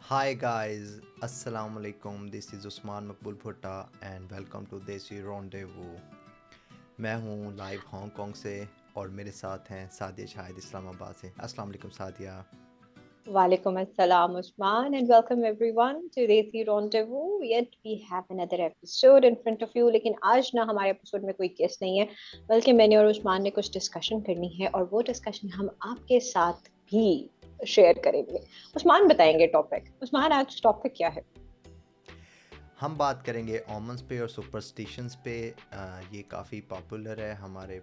Hi guys, Assalamu alaikum. This is Usman Makbul Bhutta and welcome to Desi Rendezvous. मैं हूँ live Hong Kong से और मेरे साथ हैं सादिया शाहिद इस्लामाबाद से। अस्सलाम वालेकुम Sadia. Walaikum assalam, Usman, and welcome everyone to Desi Rendezvous. Yet we have another episode in front of you. लेकिन आज ना हमारे एपिसोड में कोई गेस्ट नहीं है, बल्कि मैंने और उस्मान ने कुछ डिस्कशन करनी है और वो डिस्कशन हम आपके साथ भी शेयर करेंगे। उस्मान बताएंगे टॉपिक। उस्मान, आज टॉपिक क्या है? हम बात करेंगे ओमन्स पे और सुपरस्टिशंस पे। ये काफ़ी पॉपुलर है हमारे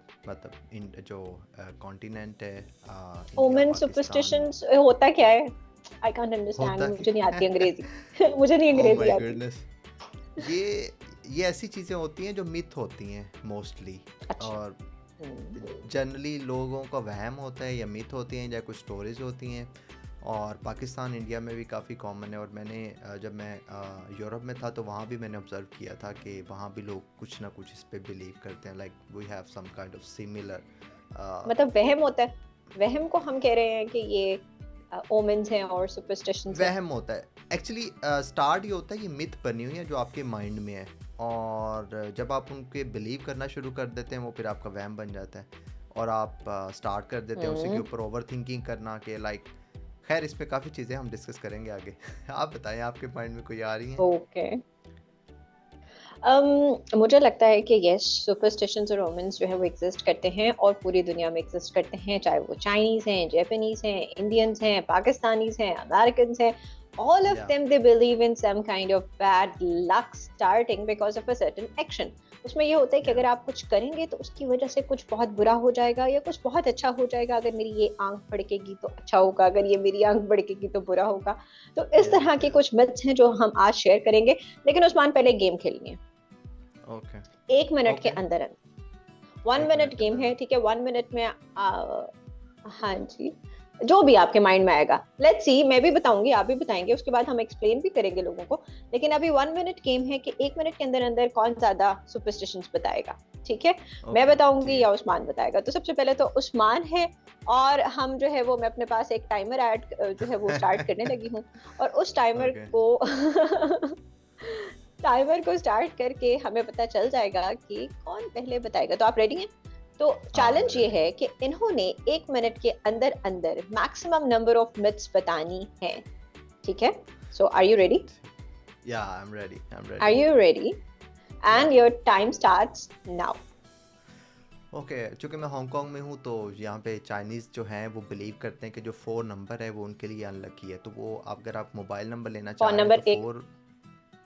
जो कॉन्टिनेंट है, इंडिया ओमेन पाकिस्तान। सुपरस्टिशंस होता क्या है? आई कांट अंडरस्टैंड, होता मुझे नहीं आती है अंग्रेजी। मुझे नहीं ओह अंग्रेजी माय आती। गुडनेस। ये ये ऐसी चीज़ें होती हैं जो मिथ होती हैं मोस्टली, अच्छा। और हम्म। जनरली लोगों का वहम होता है या मिथ होती हैं या कुछ स्टोरीज होती हैं। और पाकिस्तान इंडिया में भी काफ़ी कॉमन है। और मैंने जब मैं यूरोप में था तो वहाँ भी मैंने ऑब्ज़र्व किया था कि वहाँ भी लोग कुछ ना कुछ इस पे बिलीव करते हैं, like we have some kind of similar. मतलब वहम होता है। वहम को हम कह रहे हैं कि ये ओमेन्स हैं और सुपरस्टिशंस हैं। वहम होता है एक्चुअली। स्टार्ट ये होता है कि मिथ बनी हुई है जो आपके माइंड में है, और जब आप उनके बिलीव करना शुरू कर देते हैं वो फिर आपका वहम बन जाता है और आप स्टार्ट कर देते हैं उसी के हम्म। ऊपर ओवर थिंकिंग करना कि लाइक। खैर, इस पे काफ़ी चीज़ें हम डिस्कस करेंगे आगे। आप बताएं, आपके माइंड में कोई आ रही हैं? ओके। मुझे लगता है कि यस, सुपरस्टिशंस और ओमेन्स जो है वो एग्जिस्ट करते हैं और पूरी दुनिया में एग्जिस्ट करते हैं, चाहे वो चाइनीज हैं, जापानीज हैं, इंडियंस हैं, पाकिस्तानीज हैं, अमेरिकन हैं। All of या them, they believe in some kind of bad luck starting because of a certain action. उसमें ये होता है कि या अगर आप कुछ करेंगे तो उसकी वजह से कुछ बहुत बुरा हो जाएगा या कुछ बहुत अच्छा हो जाएगा। अगर मेरी ये आंख भड़केगी तो अच्छा होगा, अगर ये मेरी आंख भड़केगी तो बुरा होगा। तो इस या तरह के या कुछ मिथ्स हैं जो हम आज शेयर करेंगे। लेकिन उस्मान, पहले गेम खेलनी है। ओके 1 मिनट के ओके। अंदर अंदर 1 मिनट 1 मिनट के गेम है, अंदर। ठीक है? 1 मिनट में हाँ जी, जो भी आपके माइंड में आएगा। लेट्स सी, मैं भी बताऊंगी, आप भी बताएंगे, उसके बाद हम एक्सप्लेन भी करेंगे लोगों को। लेकिन अभी 1 मिनट गेम है कि 1 मिनट के अंदर अंदर कौन ज्यादा सुपरस्टिशंस बताएगा। ठीक है? मैं ओके बताऊंगी ठीक है। या उस्मान बताएगा? तो सबसे पहले तो उस्मान है। और हम जो है वो, मैं अपने पास एक टाइमर ऐड जो है वो स्टार्ट करने लगी हूँ। और उस टाइमर ओके को टाइमर को स्टार्ट करके हमें पता चल जाएगा कि कौन पहले बताएगा। तो आप रेडी हैं? तो हाँ, चैलेंज ये रेडी। है कि इन्होंने 1 मिनट के अंदर अंदर मैक्सिमम नंबर ऑफ मिथ्स बतानी है। ठीक है? So are you ready? Yeah I am ready, I am are ready. You ready? Yeah and your time starts now. Okay. चूँकि मैं हांगकांग में हूँ तो यहाँ पे चाइनीज़ जो हैं वो बिलीव करते हैं कि जो 4 नंबर है वो उनके लिए अनलकी है। तो वो अगर आप मोबाइल नंबर लेना कौन चाह रहे हैं तो नंबर 1?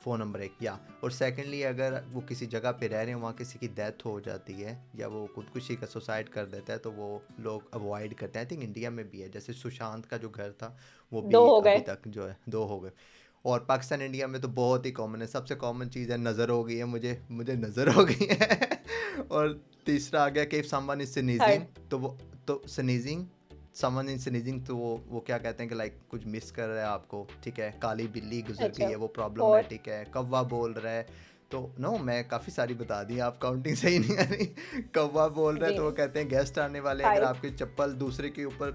फ़ोन नंबर एक, या और सेकंडली अगर वो किसी जगह पे रह रहे हैं वहाँ किसी की डेथ हो जाती है या वो खुदकुशी का सुसाइड कर देता है तो वो लोग अवॉइड करते हैं। आई थिंक इंडिया में भी है, जैसे सुशांत का जो घर था वो दो भी हो अभी गए। तक जो है 2 हो गए। और पाकिस्तान इंडिया में तो बहुत ही कॉमन है। सबसे कॉमन चीज़ है नज़र हो गई है, मुझे मुझे नज़र हो गई है। और तीसरा आ गया कि if someone is third. Sneezing तो वो, तो स्नीजिंग, समवन इन स्नीजिंग तो वो क्या कहते हैं कि लाइक कुछ मिस कर रहा है आपको। ठीक है, काली बिल्ली गुजर गई अच्छा। है, वो फोर्थ। प्रॉब्लमेटिक है। कौवा बोल रहा है तो नो, मैं काफ़ी सारी बता दी, आप काउंटिंग सही नहीं आ रही। कौवा बोल रहा है जी तो वो नहीं। कहते हैं गेस्ट आने वाले हैं। अगर 5। आपकी चप्पल दूसरे के ऊपर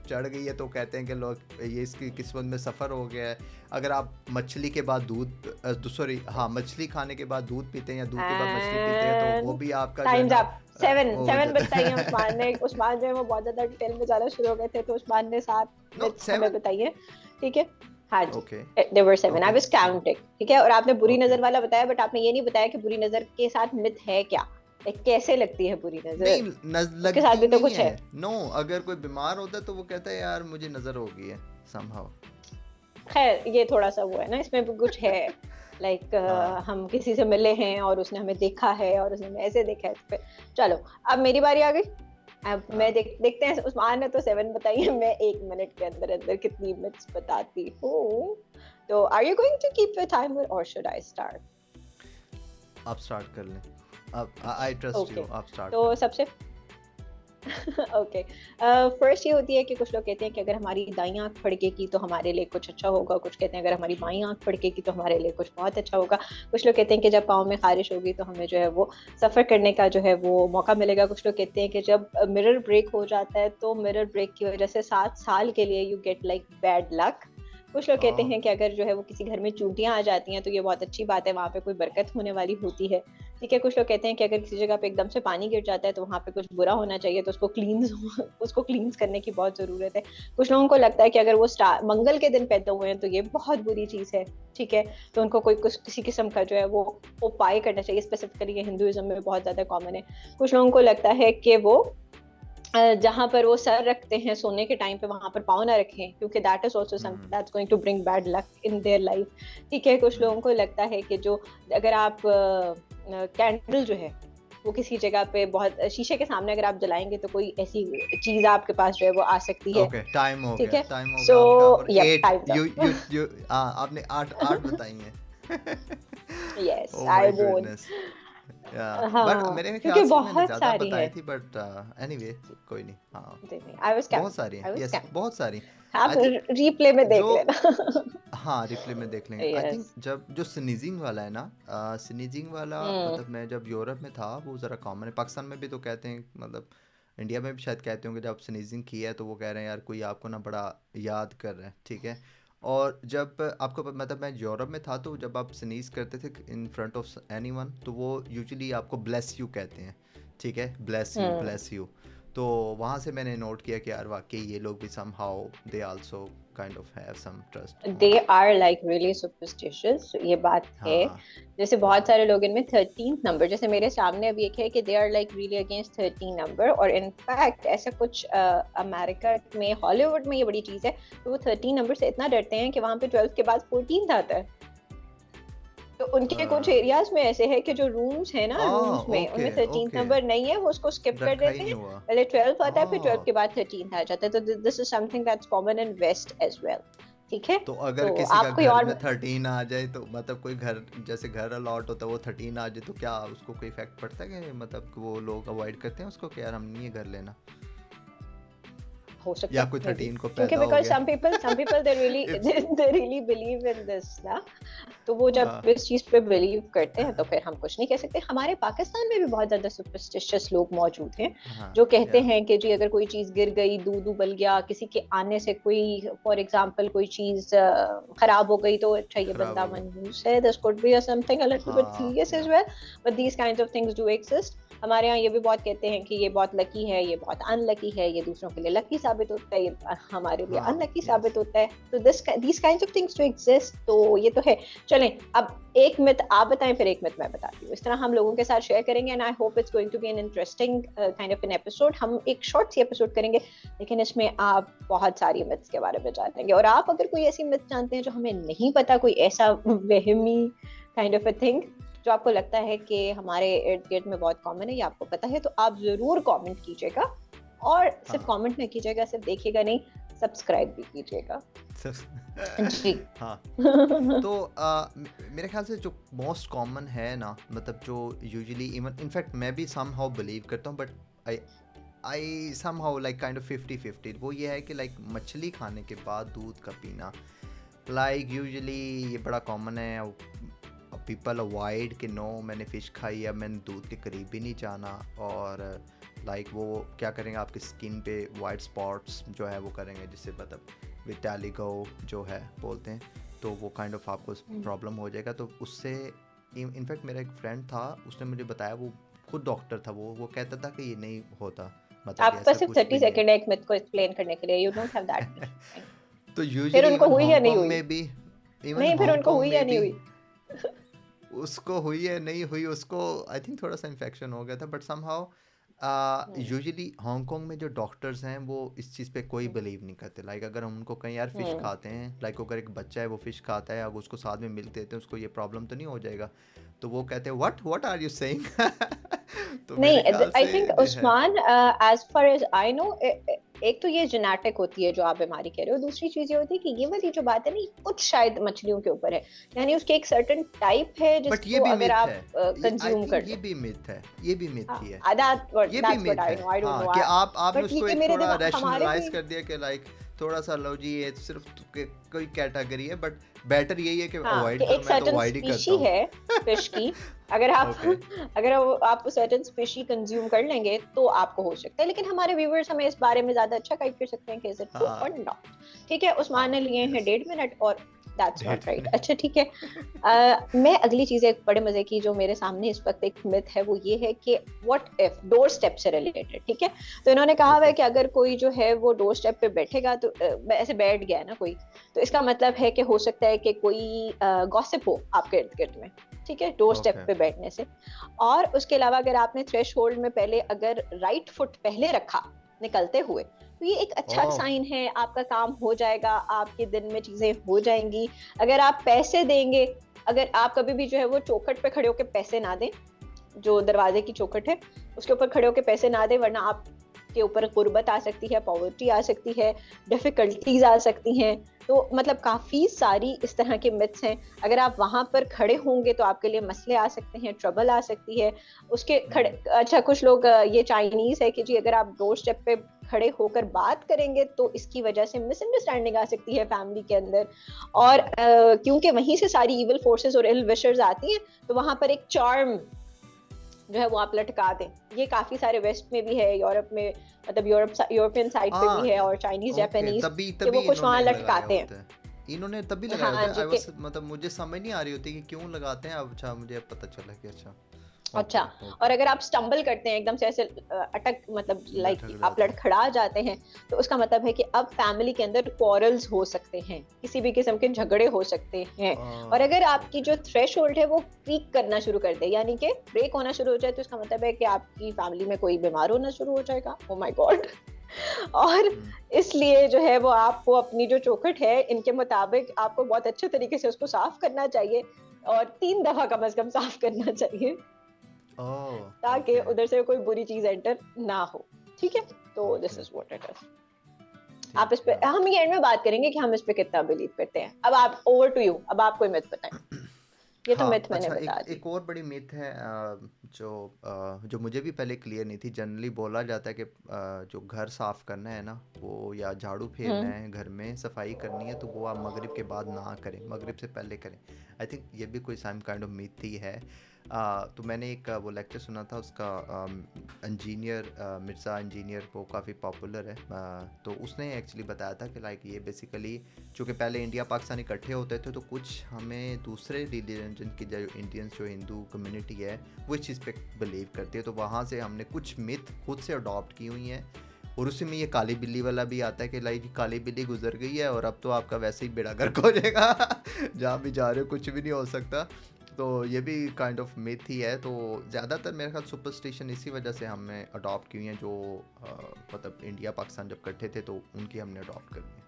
चढ़ गई है तो कहते हैं कि लोग ये इसकी किस्मत में सफ़र हो गया है। अगर आप मछली के बाद दूध, सॉरी हाँ, मछली खाने के बाद दूध पीते हैं या दूध के बाद मछली पीते हैं तो वो एंड भी आपका जो है टाइम्स ना अप। 7 वो हो 7 जाता बताइए उस्मान ने। है। उस्मान जो है वो बहुत ज्यादा डिटेल में जाना शुरू हो गए थे, तो उस्मान ने 7 नो, मिथ्स हमें 7। बताइए। ठीक है? हाँ जी। Okay there were 7, I okay was counting. ठीक है? और आपने बुरी ओके। नजर वाला बताया, बट आपने ये नहीं बताया कि बुरी नजर के साथ मिथ है क्या। कैसे लगती है बुरी नहीं, नजर? उसके साथ लगती भी तो नहीं कुछ है। है। नो, अगर कोई बीमार होता है तो वो कहता है यार मुझे नज़र हो गई है समहाउ। खैर, ये थोड़ा सा वो है ना, इसमें भी कुछ है। लाइक हाँ हम किसी से मिले हैं और उसने हमें देखा है और उसने हमें ऐसे देखा है, तो चलो, अब मेरी बारी आ गई। अब मैं हाँ। देखते हैं। उस्मान ने तो 7 बताई है, मैं 1 मिनट के अंदर अंदर कितनी मिनट्स बताती हूँ। तो are you going to keep your timer और शुड आई स्टार्ट? आप स्टार्ट कर लें। अब आई ट्रस्ट ओके। यू, आप स्टार्ट तो करें। सबसे ओके, फर्स्ट ये होती है कि कुछ लोग कहते हैं कि अगर हमारी दाईं आंख फड़केगी तो हमारे लिए कुछ अच्छा होगा। कुछ कहते हैं अगर हमारी बाईं आंख फड़केगी तो हमारे लिए कुछ बहुत अच्छा होगा। कुछ लोग कहते हैं कि जब पाँव में खारिश होगी तो हमें जो है वो सफ़र करने का जो है वो मौका मिलेगा। कुछ लोग कहते हैं कि जब मिरर ब्रेक हो जाता है तो मिरर ब्रेक की वजह से 7 साल के लिए you get like bad luck. कुछ लोग कहते ओह हैं कि अगर जो है वो किसी घर में चूंटियां आ जाती हैं तो ये बहुत अच्छी बात है, वहां पे कोई बरकत होने वाली होती है। ठीक है, कुछ लोग कहते हैं कि अगर किसी जगह पे एकदम से पानी गिर जाता है तो वहां पे कुछ बुरा होना चाहिए, तो उसको क्लींस करने की बहुत जरूरत है। कुछ लोगों को लगता है कि अगर वो स्टार मंगल के दिन पैदा हुए हैं तो ये बहुत बुरी चीज है। ठीक है, तो उनको कोई कुछ किसी किस्म का जो है वो उपाय करना चाहिए। स्पेसिफिकली ये हिंदुइज्म में बहुत ज्यादा कॉमन है। कुछ लोगों को लगता है कि वो जहां पर वो सर रखते हैं सोने के टाइम पे वहां पर पाँव ना रखें, क्योंकि that is also something hmm that's going to bring bad luck in their life. ठीक है, कुछ हम्म लोगों को लगता है कि जो अगर आप कैंडल जो है वो किसी जगह पे बहुत शीशे के सामने अगर आप जलाएंगे तो कोई ऐसी चीज आपके पास जो है वो आ सकती है। ओके टाइम हो ठीक गया, है, टाइम हो सो गया आपका। और यप, 8 टाइम्स यू आपने 8 8 बताई हैं। Yes oh I my won't. Goodness. या बट हाँ, मेरे ख्याल क्योंकि से मैंने बहुत ज़्यादा सारी बताई है। थी, बट एनीवे कोई नहीं। हाँ नहीं, आई वाज बहुत काउंटिंग, सारी हैं, आई वाज यस काउंटिंग। बहुत सारी। आप आई थिंक रिप्ले में जो देख लेना। हाँ रिप्ले में देख लेंगे। I think yes. जब जो स्नीजिंग वाला है ना, स्नीजिंग वाला हम्म। मतलब मैं जब यूरोप में था वो ज़रा कॉमन है, पाकिस्तान में भी तो कहते हैं, मतलब इंडिया में भी शायद कहते होंगे, जब स्नीजिंग किया है तो वो कह रहे हैं यार कोई आपको ना बड़ा याद कर रहा है, ठीक है। और जब आपको मतलब मैं यूरोप में था तो जब आप स्नीज करते थे इन फ्रंट ऑफ एनीवन तो वो यूजुअली आपको ब्लेस यू कहते हैं, ठीक है, bless you hmm. Bless you. तो वहाँ से मैंने नोट किया कि यार वाकई ये लोग भी somehow they also kind of have some trust they हाँ। आर लाइक रियली सुपरस्टिशियस, ये बात है। हाँ जैसे बहुत हाँ सारे लोग इनमें 13th नंबर, जैसे मेरे सामने अभी एक है कि they are like really against 13 number. और इनफैक्ट ऐसा कुछ अमेरिका में हॉलीवुड में ये बड़ी चीज है, तो वो 13 नंबर से इतना डरते हैं कि वहां पे 12th के बाद 14th आता है। तो उनके कुछ एरियाज में ऐसे है कि जो रूम्स है ना, रूम्स में ओके उनमें 13th ओके नंबर नहीं है, वो उसको स्किप कर रखा ही देते नहीं हैं। हुआ। पहले 12th आता है, फिर 12th ओह के बाद 13th आ जाता है। तो this is something that's common in west as well. ठीक है, तो अगर तो किसी का आप कोई घर और। में 13 आ जाए तो मतलब कोई घर जैसे घर अलॉट होता है वो 13 आ जाए तो क्या उसको कोई इफेक्ट पड़ता है कि मतलब वो लोग अवॉइड करते हैं उसको कि यार हम नहीं ये घर लेना, हो सकता या है कोई मे बी, 13 को क्योंकि पैदा हो बिकॉज गया। some people they really it's they really believe in this ना। तो वो जब हाँ इस चीज पे बिलीव करते हैं तो फिर हम कुछ नहीं कह सकते। हमारे पाकिस्तान में भी बहुत ज्यादा सुपरस्टिशियस लोग मौजूद हैं हाँ जो कहते या हैं कि जी अगर कोई चीज गिर गई, दूध उबल गया, किसी के आने से कोई, फॉर एग्जांपल कोई चीज खराब हो गई, तो अच्छा ये खराब बंदा हो गया। मनहूस है, this could be something a little bit हाँ सीरियस एज या well. But these kinds of things do exist. हमारे यहाँ ये भी बहुत कहते हैं कि ये बहुत लकी है, ये बहुत अनलकी है, ये दूसरों के लिए लकी साबित होता है, ये हमारे लिए हाँ अनलकी यस साबित होता है। तो these kinds of things to exist, तो ये तो है। चलें, अब एक मिथ आप बताएं, फिर एक मिथ मैं बताती हूँ। इस तरह हम लोगों के साथ शेयर करेंगे and I hope it's going to be an interesting kind of an episode. हम एक शॉर्ट सी एपिसोड करेंगे, लेकिन इसमें आप बहुत सारी मिथ्स के बारे में जानेंगे। और आप अगर कोई ऐसी मिथ जानते हैं जो हमें नहीं पता, कोई ऐसा वहमी काइंड ऑफ अ थिंग जो आपको लगता है कि हमारे इर्द गिर्द में बहुत कॉमन है या आपको पता है, तो आप जरूर कमेंट कीजिएगा। और सिर्फ हाँ कमेंट नहीं कीजिएगा, सिर्फ देखिएगा नहीं, सब्सक्राइब भी कीजिएगा जी। हाँ तो मेरे ख्याल से जो मोस्ट कॉमन है ना, मतलब जो यूजुअली इवन इनफैक्ट मैं भी समहाउ बिलीव करता हूँ, but I I somehow like kind of 50-50, वो ये है कि लाइक मछली खाने के बाद दूध का पीना, लाइक यूजुअली ये बड़ा कॉमन है। पीपल अवॉइड कि नो मैंने फ़िश खाई है, मैंने दूध के करीब भी नहीं जाना। और लाइक वो क्या करेंगे, आपकी स्किन पे वाइट स्पॉट्स जो है वो करेंगे, जिससे मतलब विटालिगो जो है बोलते हैं, तो वो काइंड ऑफ आपको प्रॉब्लम हो जाएगा। तो उससे इनफैक्ट मेरा एक फ्रेंड था, उसने मुझे बताया, वो खुद डॉक्टर था, वो कहता था कि ये नहीं होता, मतलब आपके ऐसा पास सिर्फ कुछ 30 भी नहीं सेकंड है एक मिथ को एक्सप्लेन करने के लिए, you don't have that much है। टाइम। तो फिर यूजुअली उनको इवन हुई या नहीं हांगकांग हुई? में भी, इवन नहीं, फिर उनको हांगकांग हुई या में नहीं भी हुई? उसको हुई है नहीं हुई, उसको आई थिंक थोड़ा सा इन्फेक्शन हो गया था, but somehow hmm. Usually Hong Kong में जो डॉक्टर्स हैं वो इस चीज़ पे कोई हम्म। बिलीव नहीं करते। लाइक अगर हम उनको कहीं यार फ़िश हम्म। खाते हैं, लाइक अगर एक बच्चा है वो फ़िश खाता है, अगर उसको साथ में मिल्क देते हैं, उसको ये प्रॉब्लम तो नहीं हो जाएगा, तो वो कहते हैं व्हाट आर यू सेइंग। तो नहीं, मेरे ख्याल आई से थिंक जो है Usman, as far as I know, एक तो ये जेनेटिक होती है जो आप बीमारी कह रहे हो, दूसरी चीज ये होती है कि ये वाली जो बात है ना, ये कुछ शायद मछलियों के ऊपर है, यानी उसके एक सर्टेन टाइप है बट ये जिसको भी अगर मिथ आप है, ये आई कंज्यूम थिंक कर ये लो। भी मिथ है, ये भी मिथ ही है, हाँ, ये भी that's what मिथ I है। know, I don't हाँ know, कि आपने बट उसको ये एक मेरे थोड़ा दिमाग हमारे रैशनलाइज भी। कर दिया कि लाइक थोड़ा सा लो जी ये सिर्फ कोई कैटेगरी है, बट बेटर यही है कि हाँ, अवॉइड कि करो, एक मैं तो सर्टेन अवॉइड ही करता स्पीशी हूँ। है फिश की, अगर आप ओके। अगर आप सर्टेन स्पीशी कंज्यूम कर लेंगे तो आपको हो सकता है, लेकिन हमारे व्यूवर्स हमें इस बारे में ज्यादा अच्छा गाइड कर सकते हैं कि इज इट ट्रू हाँ और नॉट। ठीक है, उस्मान हाँ, ने लिए हैं यस। 1.5 मिनट और दैट्स नॉट डेढ़ राइट। मिनट अच्छा ठीक है। मैं अगली चीज एक बड़े मजे की जो मेरे सामने इस वक्त एक मिथ है वो ये है कि व्हाट इफ, डोर स्टेप से रिलेटेड। ठीक है, तो इन्होंने कहा हुआ है ओके। कि अगर कोई जो है वो डोर स्टेप पे बैठेगा तो ऐसे बैठ गया है ना कोई, तो इसका मतलब है कि हो सकता है कि कोई गॉसिप हो आपके इर्द गिर्द में। ठीक है, डोर स्टेप ओके। पे बैठने से। और उसके अलावा अगर आपने थ्रेश होल्ड में पहले अगर राइट फुट पहले रखा निकलते हुए, तो ये एक अच्छा ओह। साइन है, आपका काम हो जाएगा, आपके दिन में चीजें हो जाएंगी। अगर आप पैसे देंगे, अगर आप कभी भी जो है वो चौखट पे खड़े होकर पैसे ना दें, जो दरवाजे की चौखट है उसके ऊपर खड़े होकर पैसे ना दे, वरना आपके ऊपर गुर्बत आ सकती है, पॉवर्टी आ सकती है, डिफिकल्टीज आ सकती हैं। तो मतलब काफी सारी इस तरह के मिथ्स हैं। अगर आप वहां पर खड़े होंगे तो आपके लिए मसले आ सकते हैं, ट्रबल आ सकती है उसके खड़े। अच्छा, कुछ लोग ये चाइनीज है कि जी अगर आप डोर स्टेप पे खड़े होकर बात करेंगे तो इसकी वजह से मिसअंडरस्टैंडिंग आ सकती है फैमिली के अंदर। और ओह। क्योंकि वहीं से सारी इविल फोर्सेस और इल विशर्स आती हैं, तो वहां पर एक चार्म जो है वो आप लटका दें। ये काफी सारे वेस्ट में भी है, यूरोप में, मतलब यूरोपियन साइड पे भी हाँ। है, और चाइनीज ओके, जापानीज तभी कि तभी वो कुछ वहां इन्होंने लगाया लटकाते हैं। होता है। इन्होंने तभी लगाया होता हाँ है। जी आई के। वाज मतलब मुझे समझ नहीं आ रही होती कि क्यों लगाते हैं। अब अच्छा मुझे अब पता चला कि अच्छा। अच्छा, ओके और ओके। अगर आप स्टम्बल करते हैं एकदम से ऐसे अटक, मतलब लाइक लटक आप जाते हैं। लड़खड़ा जाते हैं, तो उसका मतलब है कि अब फैमिली के अंदर क्वारल्स हो सकते हैं, किसी भी किस्म के झगड़े हो सकते हैं। और अगर आपकी ओके। जो थ्रेश होल्ड है वो क्रीक करना शुरू कर दे, यानी कि ब्रेक होना शुरू हो जाए, तो इसका मतलब है कि आपकी फैमिली में कोई बीमार होना शुरू हो जाएगा। Oh my God. और हम्म। इसलिए जो है वो आपको अपनी जो चौखट है इनके मुताबिक आपको बहुत अच्छे तरीके से उसको साफ करना चाहिए, और 3 दफा कम से कम साफ करना चाहिए, ओह ताकि ओके। उधर से कोई बुरी चीज एंटर ना हो। ठीक है, तो this okay. Is what it is. आप ठीक इस पे, है। हम ये एंड में बात करेंगे कि हम इस पे कितना बिलीव करते हैं। अब आप, ओवर टू यू, अब आप कोई मिथ बताएं। ये तो हाँ, मिथ मैंने अच्छा बता एक दी। एक और बड़ी मिथ है जो जो मुझे भी पहले क्लियर नहीं थी। जनरली बोला जाता है कि जो घर साफ़ करना है ना, वो या झाड़ू फेरना हम्म। है, घर में सफाई करनी है, तो वो आप मगरिब के बाद ना करें, मगरिब से पहले करें। आई थिंक ये भी कोई सम काइंड ऑफ मिथ ही है। तो मैंने एक वो लेक्चर सुना था उसका। इंजीनियर मिर्ज़ा इंजीनियर, वो काफ़ी पॉपुलर है। तो उसने एक्चुअली बताया था कि लाइक ये बेसिकली, चूँकि पहले इंडिया पाकिस्तान इकट्ठे होते थे, तो कुछ हमें दूसरे रिलीजन की जो इंडियंस, जो हिंदू कम्युनिटी है, वो इस चीज़ पे बिलीव करती है, तो वहाँ से हमने कुछ मिथ खुद से अडॉप्ट की हुई हैं। और उसी में ये काली बिल्ली वाला भी आता है कि लाइक काली बिल्ली गुजर गई है और अब तो आपका वैसे ही बेड़ा गर्क हो जाएगा। जहाँ भी जा रहे हो कुछ भी नहीं हो सकता। तो ये भी काइंड ऑफ मिथ ही है। तो ज़्यादातर मेरे ख्याल सुपरस्टिशन इसी वजह से हमने अडॉप्ट की हुई हैं, जो मतलब इंडिया पाकिस्तान जब इकट्ठे थे तो उनकी हमने अडॉप्ट कर ली।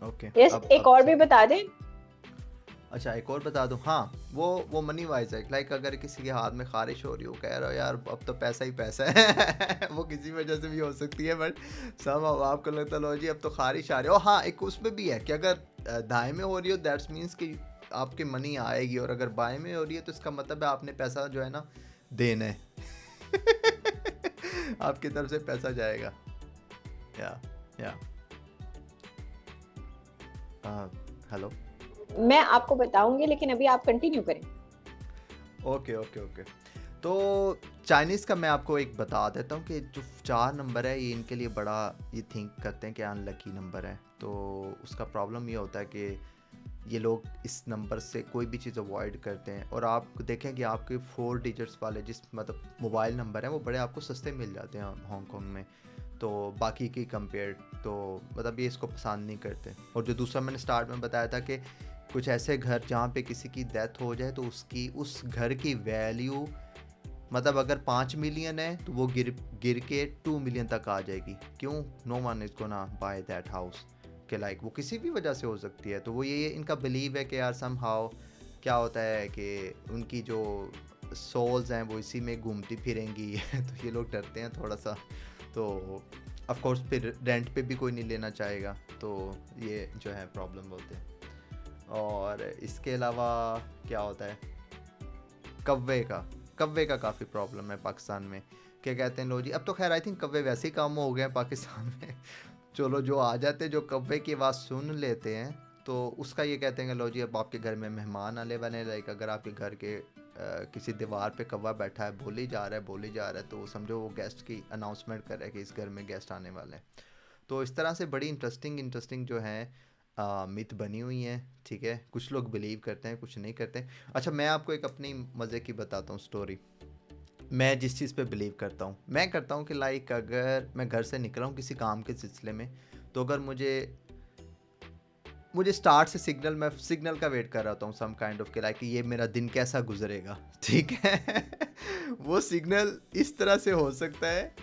ओके। यस, एक अब और भी सही। बता दें। अच्छा एक और बता दूं। हाँ, वो मनी वाइज है। लाइक अगर किसी के हाथ में खारिश हो रही हो, कह रहा हो यार अब तो पैसा ही पैसा है। वो किसी वजह से भी हो सकती है, बट सब आपको लगता लो जी अब तो खारिश आ रही हो। हाँ, एक उसमें भी है कि अगर दाएं में हो रही हो दैट्स मीन्स कि आपकी मनी आएगी, और अगर बाएं में हो रही है तो इसका मतलब है आपने पैसा जो है ना देना है। आपकी तरफ से पैसा जाएगा। या या हेलो। मैं आपको बताऊंगी, लेकिन अभी आप कंटिन्यू करें। Okay okay okay. तो चाइनीज़ का मैं आपको एक बता देता हूँ कि जो 4 नंबर है, ये इनके लिए बड़ा ये थिंक करते हैं कि अनलकी नंबर है। तो उसका प्रॉब्लम ये होता है कि ये लोग इस नंबर से कोई भी चीज़ अवॉइड करते हैं। और आप देखें कि आपके 4 डिजिट्स वाले जिस मतलब मोबाइल नंबर हैं, वो बड़े आपको सस्ते मिल जाते हैं हांगकॉन्ग में, तो बाकी की कंपेयर। तो मतलब ये इसको पसंद नहीं करते। और जो दूसरा मैंने स्टार्ट में बताया था कि कुछ ऐसे घर जहाँ पे किसी की डेथ हो जाए तो उसकी उस घर की वैल्यू, मतलब अगर 5 मिलियन है तो वो गिर गिर के 2 मिलियन तक आ जाएगी। क्यों? No one is gonna buy that house. कि लाइक वो किसी भी वजह से हो सकती है। तो वो ये इनका बिलीव है कि यार सम हाउ क्या होता है कि उनकी जो सोल्स हैं वो इसी में घूमती फिरेंगी। तो ये लोग डरते हैं थोड़ा सा। तो ऑफ कोर्स फिर रेंट पे भी कोई नहीं लेना चाहेगा। तो ये जो है प्रॉब्लम बोलते हैं। और इसके अलावा क्या होता है, कव्वे का काफ़ी प्रॉब्लम है पाकिस्तान में क्या कहते हैं, लो जी, अब तो खैर आई थिंक कव्वे वैसे ही कम हो गए हैं पाकिस्तान में। चलो जो आ जाते, जो कव्वे की आवाज़ सुन लेते हैं, तो उसका ये कहते हैं कि लो जी अब आपके घर में मेहमान आने वाले हैं। लाइक अगर आपके घर के किसी दीवार पे कौवा बैठा है, बोली जा रहा है, बोली जा रहा है, तो समझो वो गेस्ट की अनाउंसमेंट कर रहा है कि इस घर में गेस्ट आने वाले हैं। तो इस तरह से बड़ी इंटरेस्टिंग इंटरेस्टिंग जो है मिथ बनी हुई हैं। ठीक है, कुछ लोग बिलीव करते हैं, कुछ नहीं करते। अच्छा, मैं आपको एक अपनी मज़े की बताता हूँ स्टोरी। मैं जिस चीज़ पे बिलीव करता हूँ, मैं करता हूँ कि लाइक अगर मैं घर से निकला हूँ किसी काम के सिलसिले में, तो अगर मुझे मुझे स्टार्ट से सिग्नल, मैं सिग्नल का वेट कर रहा होता हूँ सम काइंड ऑफ के, लाइक ये मेरा दिन कैसा गुजरेगा। ठीक है। वो सिग्नल इस तरह से हो सकता है।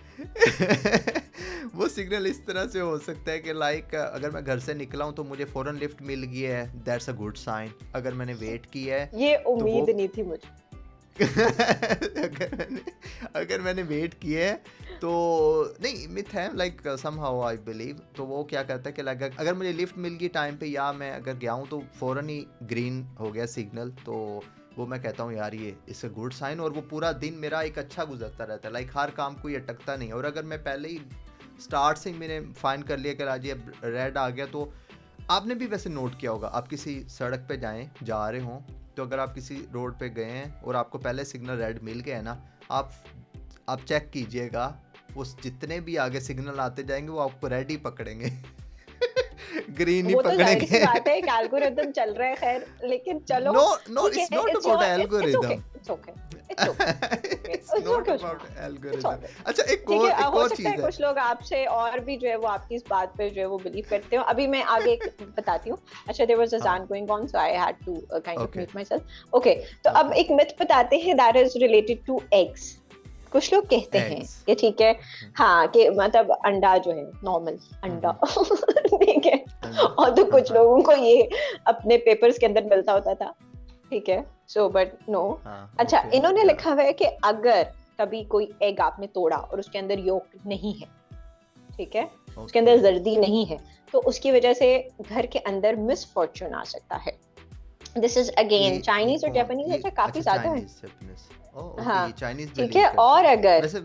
वो सिग्नल इस तरह से हो सकता है कि लाइक अगर मैं घर से निकला हूँ तो मुझे फ़ौरन लिफ्ट मिल गई है, दैट्स अ गुड साइन। अगर मैंने वेट किया है, ये तो वो उम्मीद नहीं थी मुझे। अगर मैंने वेट किया है तो नहीं, मिथ है, लाइक समहाउ आई बिलीव। तो वो क्या करता है कि लाइक अगर मुझे लिफ्ट मिल गई टाइम पे, या मैं अगर गया हूँ तो फ़ौरन ही ग्रीन हो गया सिग्नल, तो वो मैं कहता हूँ यार ये इट्स अ गुड साइन, और वो पूरा दिन मेरा एक अच्छा गुजरता रहता है। लाइक हर काम कोई अटकता नहीं है। और अगर मैं पहले ही स्टार्ट से ही मैंने फाइन कर लिया कि आज ये रेड आ गया, तो आपने भी वैसे नोट किया होगा, आप किसी सड़क पे जा रहे हों, तो अगर आप किसी रोड पे गए हैं और आपको पहले सिग्नल रेड मिल गया है ना, आप चेक कीजिएगा, वो जितने भी आगे सिग्नल आते जाएंगे वो आपको रेड ही पकड़ेंगे। ग्रीन ही वो तो जाहिर सी पकड़ेंगे। बात है, एक एल्गोरिदम चल रहा है, खैर, लेकिन चलो नो ठीक इट्स है, not it's about your, it's okay, algorithm. It's okay, it's okay, it's not about algorithm. अच्छा, एक ठीक है। और हो सकता चीज है है। कुछ लोग आपसे और भी जो है वो आपकी इस बात पे जो है वो बिलीव करते हो। अभी मैं आगे बताती हूँ। अच्छा, देयर वाज अ हाँ, अज़ान going on, so I had to kind of okay mute myself. Okay, तो अब ओके। एक मिथ बताते हैं that is related to eggs. कुछ लोग कहते हैं एग्स। कि ठीक है, हाँ, कि मतलब अंडा जो है, नॉर्मल अंडा, ठीक है, अंडा। और तो हाँ कुछ हाँ लोगों को ये अपने पेपर्स के अंदर मिलता होता था, ठीक है, सो बट नो। हाँ, अच्छा, ओके इन्होंने या लिखा हुआ है कि अगर कभी कोई एग आपने तोड़ा और उसके अंदर योक नहीं है, ठीक है, उसके ओके। अंदर जर्दी नहीं है, तो उसकी वजह से घर के अंदर मिसफॉर्चून आ सकता है। दिस इज अगेन ये चाइनीज और कौन, जापानीज, ये अच्छा काफी अच्छा ज्यादा है। Chinese Japanese. ओ ओके, हाँ, ये चाइनीज ठीक बिलीव है। करते और हैं अगर वैसे।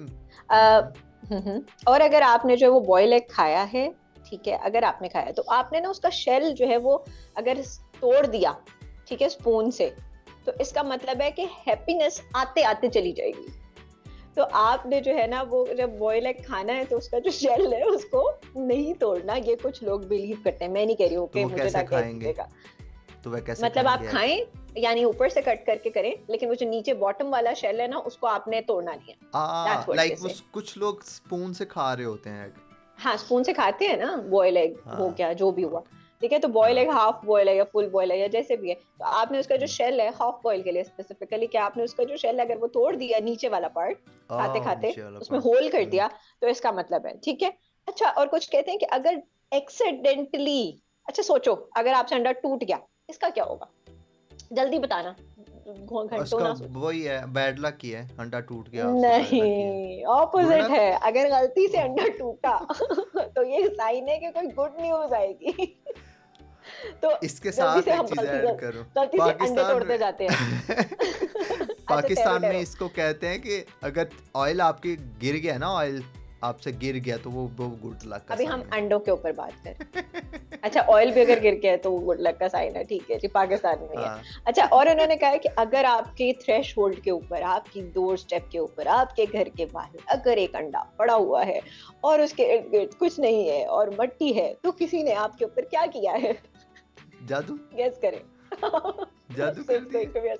और अगर आपने जो है वो बॉयल एग खाया है, ठीक है, अगर आपने खाया तो आपने ना उसका शेल जो है वो अगर तोड़ दिया, ठीक है, स्पून से, तो इसका मतलब है कि हैप्पीनेस आते आते चली जाएगी। तो आपने जो है ना वो जब बॉयल एग खाना है तो उसका जो शेल है उसको नहीं तोड़ना। ये कुछ लोग बिलीव करते हैं, मैं नहीं कह रही हूँ तो कि वो मुझे कैसे ना कह खाएंगे? दीजिएगा। तो वह कैसे मतलब आप खाएंगे एग? खाएं, यानी ऊपर से कट करके करें, लेकिन वो जो नीचे बॉटम वाला शेल है ना उसको आपने तोड़ना नहीं है। दैट्स व्हाट दे लाइक वो से। कुछ लोग स्पून से खा रहे होते हैं एग। हाँ, स्पून से खाते हैं ना, बॉयल एग हो हाँ गया, जो भी हुआ, ओके। ठीक है। तो बॉयल एग हाँ। हाफ बॉयल है या फुल बॉयल है या जैसे भी है, तो आपने उसका जो हम्म। शेल है हाफ बॉयल के लिए स्पेसिफिकली, कि आपने उसका जो शेल अगर वो तोड़ दिया नीचे वाला पार्ट खाते खाते, नीचे वाला उसमें पार्ट। होल कर दिया, तो इसका मतलब है, ठीक है। अच्छा, और कुछ कहते हैं कि अगर एक्सीडेंटली, अच्छा सोचो, अगर आपसे अंडा टूट गया, इसका क्या होगा? जल्दी बताना, घंटों उसका ना सोचो। वही है, बैड लक ही है, अंडा टूट गया उससे बैड लक ही है। नहीं, गुड ऑपोजिट लक। है। अगर गलती से अंडा टूटा तो ये साइन है कि कोई गुड न्यूज आएगी। तो इसके जल्दी साथ से एक हम चीज ऐड करूं, गलती से अंडे पाकिस्तान तोड़ते में। जाते हैं। अच्छा, टेरो पाकिस्तान में टेरो। इसको कहते हैं कि अगर ऑयल आपके गिर गया ना, ऑयल आपसे गिर गया, तो वो गुड लक का अभी हम साइन अंडों के ऊपर बात करें। है। अच्छा, ऑयल भी अगर गिर गया है तो वो गुड लक का साइन है, ठीक है जी, पाकिस्तान में ही है। हाँ। अच्छा, और उन्होंने कहा है कि अगर आपके थ्रेश होल्ड के ऊपर, आपकी डोर स्टेप के ऊपर, आपके घर के बाहर अगर एक अंडा पड़ा हुआ है और उसके इर्द गिर्द कुछ नहीं है और मट्टी है, तो किसी ने आपके ऊपर क्या किया है? जादू। गेस करें। जादू कर It's दिए। going to be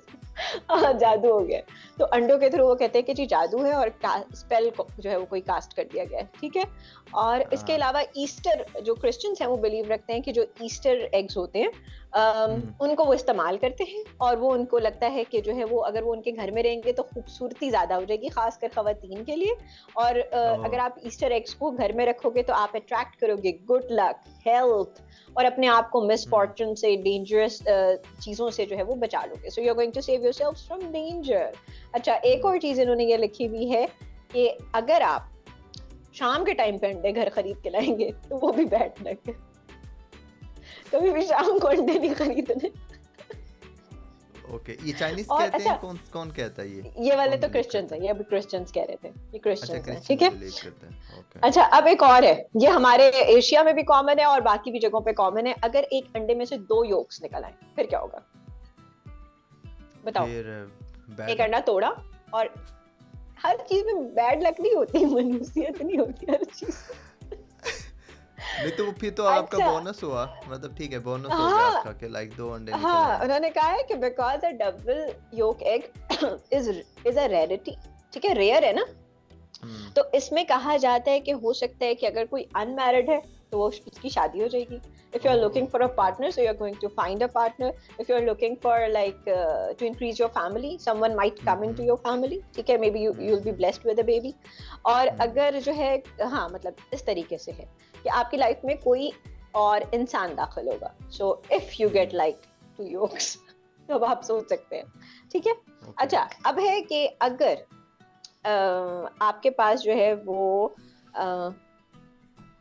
हाँ, जादू हो गया। तो अंडों के थ्रू वो कहते हैं कि जी जादू है, और स्पेल को जो है वो कोई कास्ट कर दिया गया है, ठीक है। और इसके हाँ। अलावा ईस्टर, जो क्रिश्चियंस हैं वो बिलीव रखते हैं कि जो ईस्टर एग्स होते हैं, हम्म। उनको वो इस्तेमाल करते हैं, और वो उनको लगता है कि जो है वो अगर वो उनके घर में रहेंगे तो खूबसूरती ज्यादा हो जाएगी, खासकर खवातीन के लिए। और ओह। अगर आप ईस्टर एग्स को घर में रखोगे तो आप अट्रैक्ट करोगे गुड लक, हेल्थ, और अपने आप को मिसफॉर्चून से, डेंजरस चीजों से जो है वो बचा लोगे। So you are going to save yourself from danger. अच्छा, एक और चीज इन्होंने ये लिखी हुई है कि अगर आप शाम के टाइम पे अंडे घर खरीद के लाएंगे तो वो भी बैड लक है। कभी भी शाम को अंडे नहीं खरीदने। ओके, ये चाइनीज और कहते हैं, अच्छा, कौन कौन कहता है ये वाले कौन तो बिलीव क्रिश्चियंस करता है, है? ये अभी क्रिश्चियंस कह रहे थे, ये अच्छा, क्रिश्चियंस है, ठीक क्रिश्चियंस है। बिलीव करते हैं, ओके। अच्छा, अब एक और है, ये हमारे एशिया में भी कॉमन है और बाकी भी जगहों पे कॉमन है। अगर एक अंडे में से दो योक्स निकल आए फिर क्या होगा, बताओ। फिर एक बैड अंडा तोड़ा, और हर चीज में बैड लक नहीं होती, मनुष्यत नहीं होती हर चीज में। नहीं तो वो फिर तो आपका अच्छा, बोनस हुआ, मतलब ठीक है, बोनस हो गया हाँ आपका कि लाइक 2 अंडे निकल हाँ, आए। उन्होंने कहा है कि because a double yolk egg is is a rarity, ठीक है, रेयर है ना। हम्म। तो इसमें कहा जाता है कि हो सकता है कि अगर कोई अनमैरिड है तो वो उसकी शादी हो जाएगी। If you are oh, looking for a okay. Partner, so you are going to find a partner. If you are looking for like to increase your family, someone might come into hmm. Your family, ठीक है, maybe you will be hmm. Blessed with a baby. और हम्म। अगर जो है, हाँ मतलब इस तरीके से है कि आपकी लाइफ में कोई और इंसान दाखिल होगा, so if you get hmm. Like two yolks, तो अब आप सोच सकते हैं, ठीक है। ओके। अच्छा, अब है कि अगर आपके पास जो है वो अ,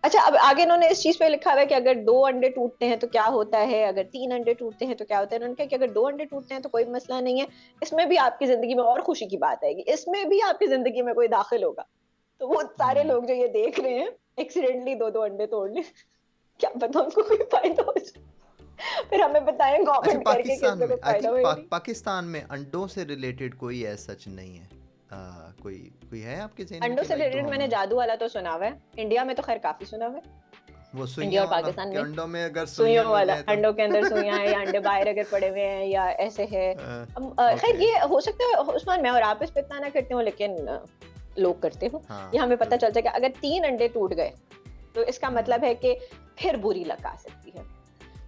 अच्छा, अब आगे इन्होंने इस चीज पे लिखा हुआ है कि अगर दो अंडे टूटते हैं तो क्या होता है, अगर तीन अंडे टूटते हैं तो क्या होता है। इन्होंने कहा कि अगर दो अंडे टूटते हैं तो कोई मसला नहीं है, इसमें भी आपकी जिंदगी में और खुशी की बात आएगी, इसमें भी आपकी जिंदगी में कोई दाखिल होगा। तो वो सारे हम्म। लोग जो ये देख रहे हैं एक्सीडेंटली दो दो अंडे तोड़ ले, क्या पता उनको कोई फायदा हो जाए, फिर हमें बताएं अच्छा, कमेंट करके कि पाकिस्तान इसमें में कोई आई फायदा थिंक हो या नहीं। पाकिस्तान में अंडों से रिलेटेड कोई ऐसा सच नहीं है। कोई कोई है आपके ज़हन में अंडों कि से लाइक दो रिलेटेड मैंने हम जादू वाला तो सुना हुआ है, इंडिया में तो खैर काफी सुना हुआ है, वो इंडिया सुइयां और वाला पाकिस्तान कि में। अंडों में अगर सुइयां सुइयों लग वाला, जाए तो अंडों के अंदर सुइयां हैं या अंडे बाहर अगर पड़े हुए हैं या ऐसे है। खैर ओके। ये हो सकता है उस्मान, मैं और आप इस पे इतना ना करते हो, लेकिन लोग करते हो। हाँ, ये हमें पता ट्रू। चल जाएगा अगर तीन अंडे टूट गए तो इसका हम्म। मतलब है कि फिर बुरी लक आ सकती है।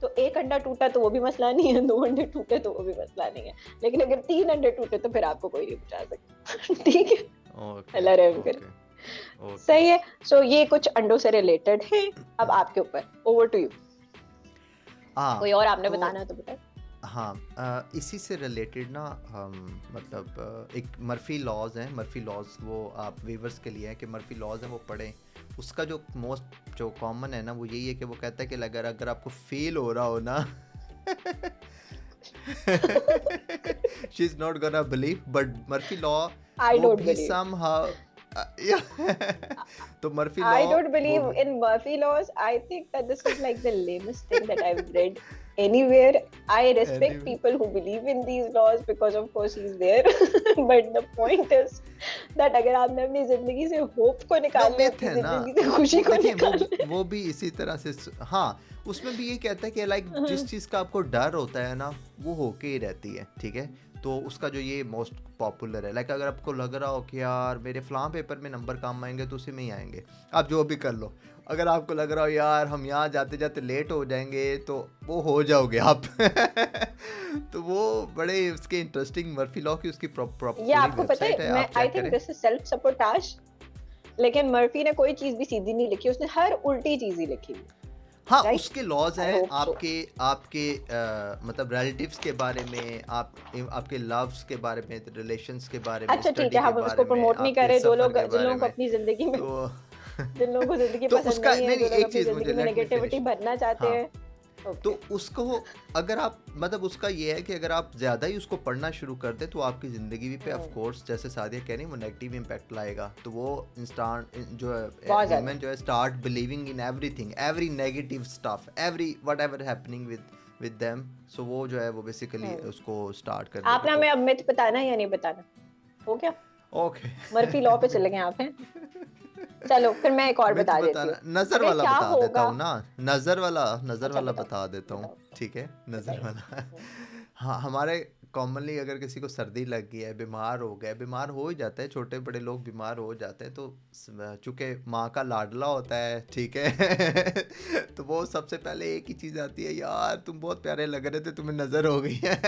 तो एक अंडा टूटा तो वो भी मसला नहीं है, दो अंडे टूटे तो वो भी मसला नहीं है, लेकिन अगर तीन अंडे टूटे तो फिर आपको कोई नहीं बचा सकता। ठीक है, ओके, अल्लाह रहम करे। Okay, okay. सही है। सो ये कुछ अंडों से रिलेटेड है। अब आपके ऊपर, ओवर टू यू। कोई हाँ, और आपने तो बताना है तो बताए। हाँ, इसी से रिलेटेड ना हम मतलब एक मर्फी लॉज हैं, मर्फी लॉज वो आप वीवर्स के लिए है कि मर्फी लॉज हैं वो पढ़ें। उसका जो मोस्ट जो कॉमन है ना वो यही है कि वो कहता है कि अगर अगर आपको फील हो रहा हो ना she is not gonna believe, but Murphy law I वो डोंट भी बिलीव, सम हाउ तो मर्फी लॉ I don't वो believe भी in Murphy laws. I think that this is like the lamest thing that I've read anywhere. I respect anyway, people who believe in these laws because of course he's there. But the point is that अगर आपने अपनी जिंदगी से hope को no निकालना है, myth अपनी है ना। जिंदगी से खुशी वो को देखिए निकालना वो भी इसी तरह से हाँ, उसमें भी ये कहता है कि लाइक है। जिस चीज़ का आपको डर होता है ना वो होके ही रहती है, ठीक है। तो उसका जो ये मोस्ट पॉपुलर है, लाइक अगर आपको लग रहा हो कि यार मेरे फलां पेपर में नंबर कम आएंगे तो उसी में ही आएंगे, आप जो भी कर लो। अगर आपको लग रहा हो यार हम यहाँ जाते जाते लेट हो जाएंगे तो वो हो जाओगे आप तो वो बड़े उसके इंटरेस्टिंग मर्फी लॉ की उसकी ये पूरी आपको पता वेबसाइट है, है, मैं आप आई चेक थिंक करें। दिस इज सेल्फ सपोर्टाज, लेकिन मर्फी ने कोई चीज भी सीधी नहीं लिखी, उसने हर उल्टी चीज ही लिखी हुई, हाँ, राइट। उसके लॉज आई हैं होप सो। आपके आपके मतलब रिलेटिव्स के बारे में, आपके लव्स के बारे में, रिलेशंस के बारे में, अच्छा ठीक स्टडी है, के हम उसको बारे में, प्रमोट नहीं कर आपके रहे। जो सफ़र लोग, के जिन बारे लोगों को में। अपनी जिंदगी में, तो जिन लोगों को जिंदगी तो पसंद उसका नहीं है, नहीं जो नहीं, लोग एक अपनी चीज़ मुझे जिंदगी में लेट मी नेगेटिविटी फिनिश। भरना चाहते हाँ, हैं। तो ओके। उसको अगर आप मतलब उसका ये है कि अगर आप ज़्यादा ही उसको पढ़ना शुरू कर दें तो आपकी ज़िंदगी भी पे ऑफ कोर्स जैसे सादिया कह रही है वो नेगेटिव इम्पैक्ट लाएगा। तो वो इंस्टांट जो बहुत ज्यादा। ह्यूमन जो है start believing in everything, every negative stuff, every whatever happening with them. So वो जो है वो बेसिकली उसको स्टार्ट कर देगा। आपने तो हमें अब मिथ बताना है या नहीं बताना, हो गया। ओके मर्फी लॉ पे चले गए आप हैं। चलो फिर मैं एक और मिथ बता देती हूँ। बताना, नज़र अगर वाला क्या बता देता होगा। हूँ ना, नज़र अच्छा वाला बताओ, बता देता हूँ, बताओ, ठीक है, नज़र बताइए। वाला हाँ, हमारे कॉमनली अगर किसी को सर्दी लग गई है, बीमार हो गया, बीमार हो ही जाता है, छोटे बड़े लोग बीमार हो जाते हैं, तो चूँकि माँ का लाडला होता है, ठीक है तो वो सबसे पहले एक ही चीज़ आती है, यार तुम बहुत प्यारे लग रहे थे, तुम्हें नज़र हो गई है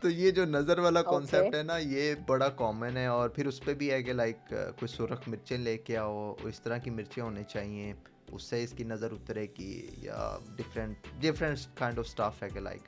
तो ये जो नज़र वाला ओके। कॉन्सेप्ट है ना ये बड़ा कॉमन है। और फिर उस पर भी है कि लाइक कोई सुरख मिर्चें लेके आओ, इस तरह की मिर्चें होनी चाहिए, उससे इसकी नज़र उतरेगी, या different different kind of stuff है कि लाइक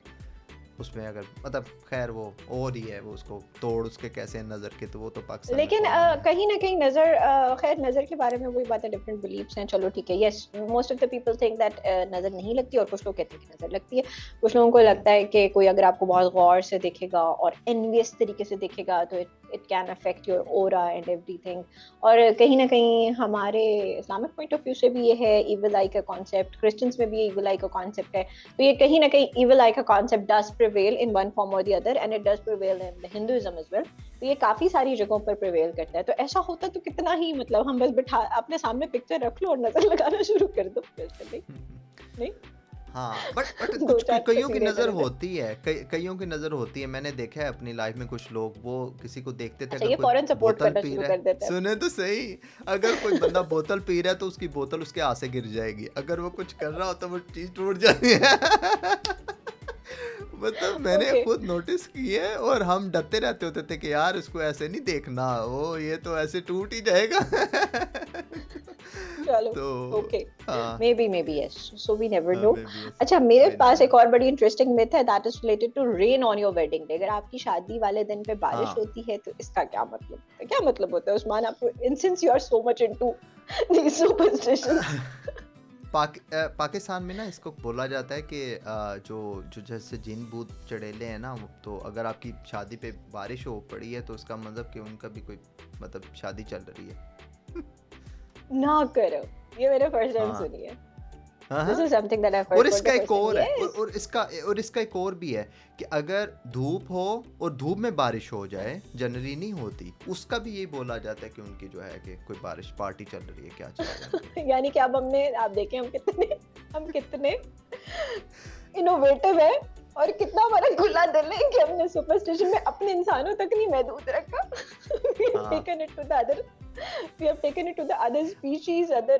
उसमें अगर मतलब खैर वो और ही है, वो उसको तोड़ उसके कैसे नज़र के, तो वो तो पाकिस्तान में लेकिन कॉमन है। कहीं ना कहीं नजर खैर नजर के बारे में वही बात है, डिफरेंट बिलीफ्स हैं, चलो ठीक है, yes most of the people think that नजर नहीं लगती, और कुछ लोग कहते हैं कि नजर लगती है। कुछ लोगों को हम्म। लगता है कि कोई अगर आपको बहुत गौर से देखेगा और एनवियस तरीके से देखेगा तो it can affect your aura and everything. और कहीं ना कहीं हमारे इस्लामिक पॉइंट ऑफ व्यू से भी ये है इविल आई का कॉन्सेप्ट, क्रिश्चियंस में भी इविल आई का कॉन्सेप्ट है। तो ये कहीं ना कहीं इविल आई का concept does prevail in one form और the other, and it does prevail in the Hinduism as well. तो ये काफी सारी जगहों पर प्रिवेल करता है। तो ऐसा होता तो कितना ही, मतलब हम बस बिठा अपने सामने पिक्चर रख लो और नजर लगाना शुरू कर दो, नहीं नहीं हाँ, बट दो कुछ चार कईयों की तस्वीरें नज़र इधर उधर। होती है, कईयों की नज़र होती है। मैंने देखा है अपनी लाइफ में, कुछ लोग वो किसी को देखते थे, अच्छा, अगर ये कोई फौरन सपोर्ट बोतल करना पी शुरू रहा कर है, देता है। सुने तो सही, अगर कोई बंदा बोतल पी रहा है तो उसकी बोतल उसके हाथ से गिर जाएगी, अगर वो कुछ कर रहा हो तो वो चीज़ टूट जाती है। मतलब मैंने ओके, खुद नोटिस की है, और हम डरते रहते होते थे कि यार इसको ऐसे नहीं देखना, वो ये तो ऐसे टूट ही जाएगा। चलो, तो ओके, हाँ, maybe yes, so we never know. Maybe yes, अच्छा, मेरे वे पास नेवर एक और बड़ी इंटरेस्टिंग मिथ है, that is related to rain on your wedding day. अगर आपकी शादी वाले दिन पे बारिश हाँ। होती है तो इसका क्या मतलब होता है? क्या मतलब होता है उस्मान, आपको, since you are so much into these superstitions? Pakistan में ना इसको बोला जाता है कि जो जो जैसे जिन भूत चढ़ेले हैं ना, तो अगर आपकी शादी पे बारिश हो पड़ी है तो उसका मतलब कि उनका भी कोई मतलब शादी चल रही है। ना करो, ये मैंने फर्स्ट टाइम हाँ, सुनी है। हाँ, दिस हाँ। इज समथिंग दैट आई और हर्ड फॉर इसका द एक फर्स्ट टाइम। और है, यस, और इसका एक और भी है कि अगर धूप हो और धूप में बारिश हो जाए, जनरली नहीं होती, उसका भी यही बोला जाता है कि उनकी जो है कि कोई बारिश पार्टी चल रही है, क्या चल रहा है उनके। यानी कि अब हमने, आप देखें हम कितने इनोवेटिव है, और कितना हमारा खुला दिल है कि हमने सुपरस्टिशन में अपने इंसानों तक नहीं महदूद रखा। We have हाँ, taken it to the other, we have taken it to the other species, other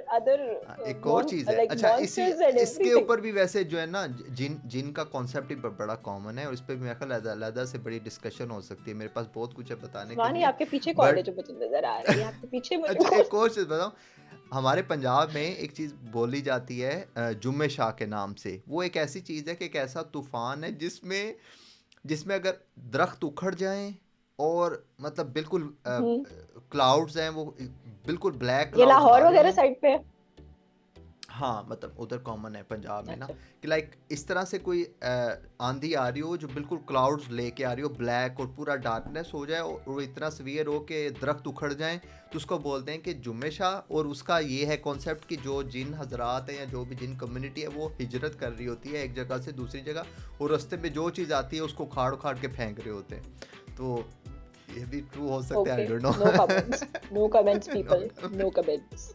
हाँ, एक और चीज़ है, like अच्छा इसी monsters and इसके everything. ऊपर भी वैसे जो है ना, जिन जिन का कॉन्सेप्ट ही बड़ा कॉमन है, और इस पे भी मेरे ख्याल अलग से बड़ी डिस्कशन हो सकती है, मेरे पास बहुत कुछ है बताने के वानी, लिए, आपके पीछे कौन है बट जो मुझे नजर आ रही है? आपके पीछे मुझे अच्छा कौन? एक और चीज़ बताऊँ, हमारे पंजाब में एक चीज़ बोली जाती है जुम्मे शाह के नाम से। वो एक ऐसी चीज़ है कि एक ऐसा तूफान है जिसमें जिसमें अगर दरख्त उखड़ जाएं, और मतलब बिल्कुल हम्म, क्लाउड्स हैं वो, बिल्कुल ब्लैक ये क्लाउड्स आ लाहौर रहे वगैरह हों। साइड पे है? हाँ, मतलब उधर कॉमन है पंजाब में ना, अच्छा, कि लाइक इस तरह से कोई आंधी आ रही हो जो बिल्कुल क्लाउड्स लेके आ रही हो, ब्लैक और पूरा डार्कनेस हो जाए, और वो इतना सवियर हो कि दरख्त उखड़ जाएं, तो उसको बोलते हैं कि जुम्मे शाह। और उसका ये है कॉन्सेप्ट कि जो जिन हजरात हैं या जो भी जिन कम्युनिटी है वो हिजरत कर रही होती है एक जगह से दूसरी जगह, और रास्ते में जो चीज़ आती है उसको उखाड़ उखाड़ के फेंक रहे होते हैं। तो ये भी ट्रू हो सकता है, I okay, don't know. no comments, no comments, no people, no comments.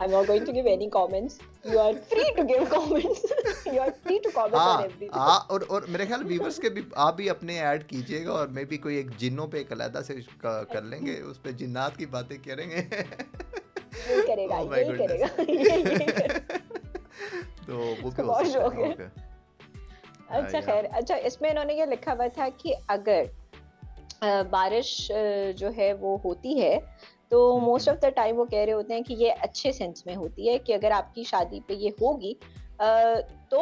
I'm not going to give any comments. You are free to give comments. You are free to comment on हाँ, everything. हाँ, और मेरे ख्याल viewers के भी आप भी अपने ऐड कीजिएगा, और मैं भी कोई एक जिन्नों पे एक अलग से कर लेंगे, उस पे जिन्नात की बातें करेंगे। यही करेगा, ओह माय यही गुडनेस। करेगा, यही करेगा। तो वो भी इसको हो बहुत सकता शौक है, है। ओके। अच्छा या खैर, अच्छा इसमें इन्होंने ये लिखा हुआ था कि अगर बारिश जो है वो होती है, तो मोस्ट ऑफ द टाइम वो कह रहे होते हैं कि ये अच्छे सेंस में होती है, कि अगर आपकी शादी पे ये होगी तो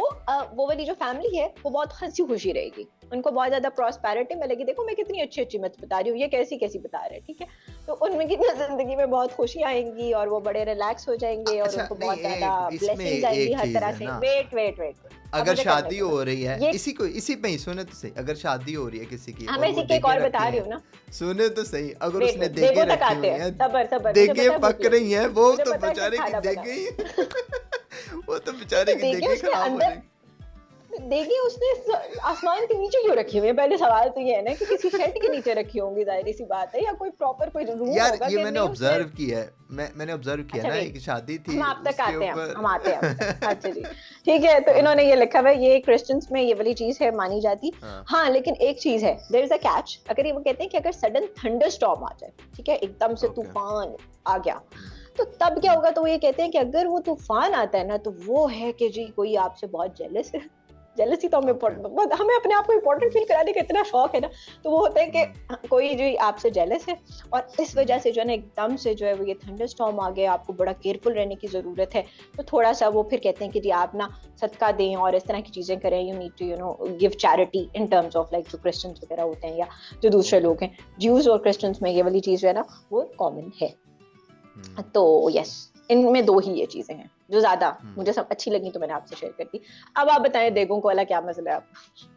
वो वाली जो फैमिली है वो बहुत हंसी खुशी रहेगी, उनको बहुत ज्यादा प्रॉस्पेरिटी मिलेगी। देखो मैं कितनी अच्छी अच्छी मत बता रही हूँ, ये कैसी कैसी बता रहे हैं, ठीक है? तो उनकी ना जिंदगी में बहुत खुशी आएंगी और वो बड़े रिलैक्स हो जाएंगे और अच्छा उनको नहीं, बहुत ज्यादा इसमें ब्लेसिंग्स आएंगी एक हर चीज तरह है से। ना, वेट वेट वेट, अब अगर मुझे करने शादी दो ना। हो रही है, ये इसी पे ही सुने तो सही, अगर शादी हो रही है किसी की हाँ, और मैं वो इसी के एक देगे और रखी बता रही हैं, हूँ ना। सुने तो सही, अगर वेट उसने वेट, देगे देगो तक रखी आते हुई हैं, हैं, सबर सबर, मुझे देगे पता है भूख पक लगी रही है, हैं, वो मुझे तो पता है कि बेचारे की खाना बना देगे है। ही वो तो बेचारे तो की देगे देगे उसके खराब हो अंदर, जाएगी। देखिए उसने आसमान के नीचे क्यों रखी हुई है? पहले सवाल तो ये है ना कि किसी शेड के नीचे रखी होंगी, जाहिर सी बात है, या कोई प्रॉपर कोई रूम यार होगा ये कि मैंने नहीं उसने। ऑब्जर्व किया है, मैंने ऑब्जर्व किया अच्छा ना, वेट, एक शादी हम थी आप तक उसके आते हैं, ऊपर। हम आते हैं अब तक। अच्छा जी, ठीक है। तो हाँ, इन्होंने ये लिखा हुआ है, ये क्रिश्चियंस में ये वाली चीज है मानी जाती। हाँ, हाँ, लेकिन एक चीज है, देयर इज अ कैच। अगर ये वो कहते हैं कि अगर सडन थंडर स्टॉर्म आ जाए, ठीक है, एकदम से ओके, तूफान आ गया, तो तब क्या होगा? तो वो ये कहते हैं कि अगर वो तूफान आता है ना, तो वो है कि जी कोई आपसे बहुत जेलस है। जेलसी तो हमें ओके बहुत, हमें अपने आप को इम्पोर्टेंट फील कराने का इतना शौक है ना, तो वो होता है कि कोई जो आपसे जेलस है और इस वजह से जो है ना एकदम से जो है वो ये थंडरस्टॉर्म आ गया, आपको बड़ा केयरफुल रहने की जरूरत है, तो थोड़ा सा वो फिर कहते हैं कि जी आप ना सदका दें और इस तरह की चीजें करें, you need to give charity in terms of like जो क्रिश्चियंस वगैरह होते हैं या जो दूसरे ओके लोग हैं, ज्यूज और क्रिश्चियंस में ये वाली चीज जो है ना वो कॉमन है। तो यस, इनमें दो ही ये चीजें हैं जो ज्यादा मुझे सब अच्छी लगी, तो मैंने आपसे शेयर कर दी। अब आप बताएं देगों को वाला क्या मसला है आपका?